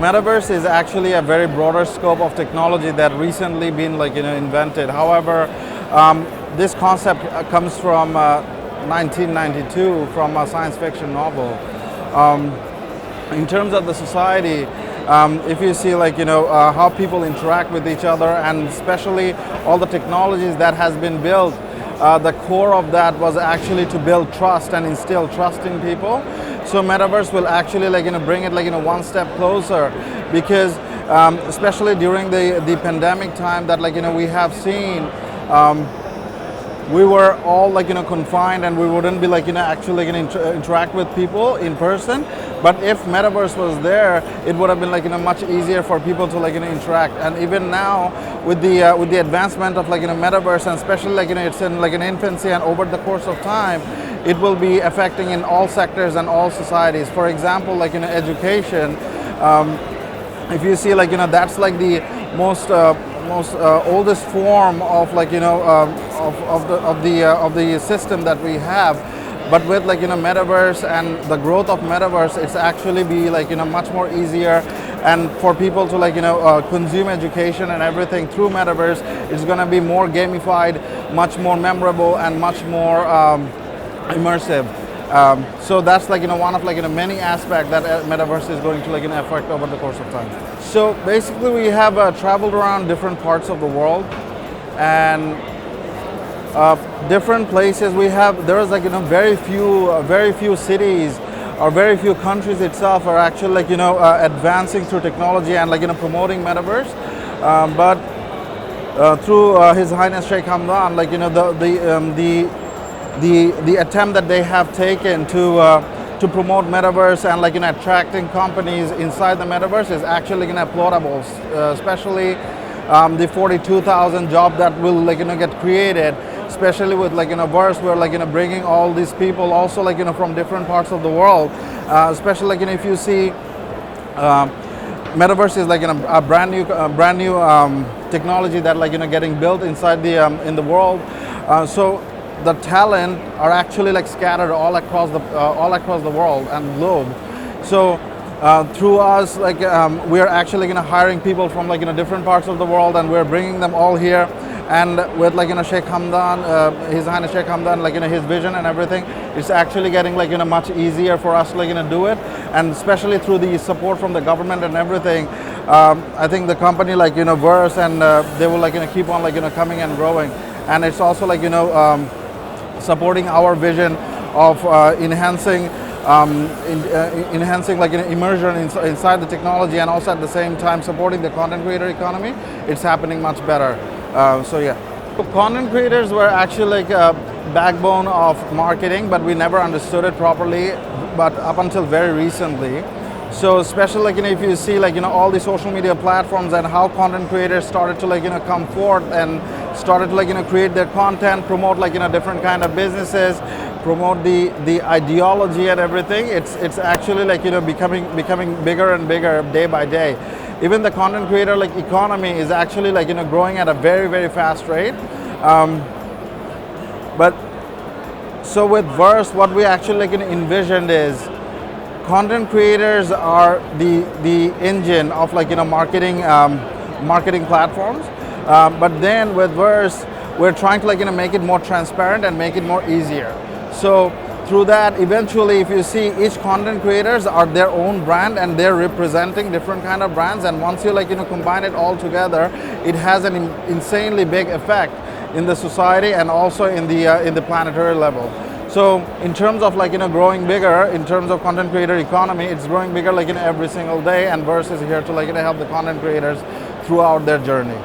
Metaverse is actually a very broader scope of technology that recently been invented. However, this concept comes from 1992 from a science fiction novel. In terms of the society, if you see how people interact with each other, and especially all the technologies that has been built, the core of that was actually to build trust and instill trust in people. So Metaverse will actually bring it one step closer, because especially during the pandemic time that we have seen, we were all confined, and we wouldn't be actually interact with people in person. But if Metaverse was there, it would have been much easier for people to interact. And even now, with the advancement of Metaverse, and especially it's in an infancy, and over the course of time, it will be affecting in all sectors and all societies. For example, education. If you see that's the most oldest form of of the system that we have. But with Metaverse and the growth of Metaverse, it's actually be much more easier, and for people to consume education and everything through Metaverse, it's going to be more gamified, much more memorable, and much more immersive. So that's one of many aspects that Metaverse is going to affect over the course of time. So basically, we have traveled around different parts of the world, and different places. There is very few cities or very few countries itself are actually advancing through technology and promoting Metaverse. But through His Highness Sheikh Hamdan, the attempt that they have taken to promote Metaverse and attracting companies inside the Metaverse is actually applaudable, especially the 42,000 jobs that will get created, especially with Vurse, we're bringing all these people also from different parts of the world, especially if you see Metaverse is a brand new technology that getting built inside in the world. So the talent are actually scattered all across the world and globe. So through us, we are actually hiring people from different parts of the world, and we're bringing them all here. And with Sheikh Hamdan, His Highness Sheikh Hamdan, his vision and everything, it's actually getting much easier for us to do it. And especially through the support from the government and everything, I think the company Vurse, and they will keep on coming and growing. And it's also supporting our vision of enhancing immersion inside the technology, and also at the same time supporting the content creator economy. It's happening much better. So yeah, content creators were actually a backbone of marketing, but we never understood it properly, but up until very recently. So especially if you see all the social media platforms and how content creators started to come forth and started to create their content, promote different kind of businesses, promote the ideology and everything. It's actually becoming bigger and bigger day by day. Even the content creator economy is actually growing at a very, very fast rate. But so with Vurse, what we actually envisioned is content creators are the engine of marketing platforms. But then with Vurse, we're trying to make it more transparent and make it more easier. So through that, eventually, if you see, each content creators are their own brand, and they're representing different kind of brands. And once you combine it all together, it has an insanely big effect in the society and also in the planetary level. So in terms of growing bigger, in terms of content creator economy, it's growing bigger every single day. And Vurse is here to help the content creators throughout their journey.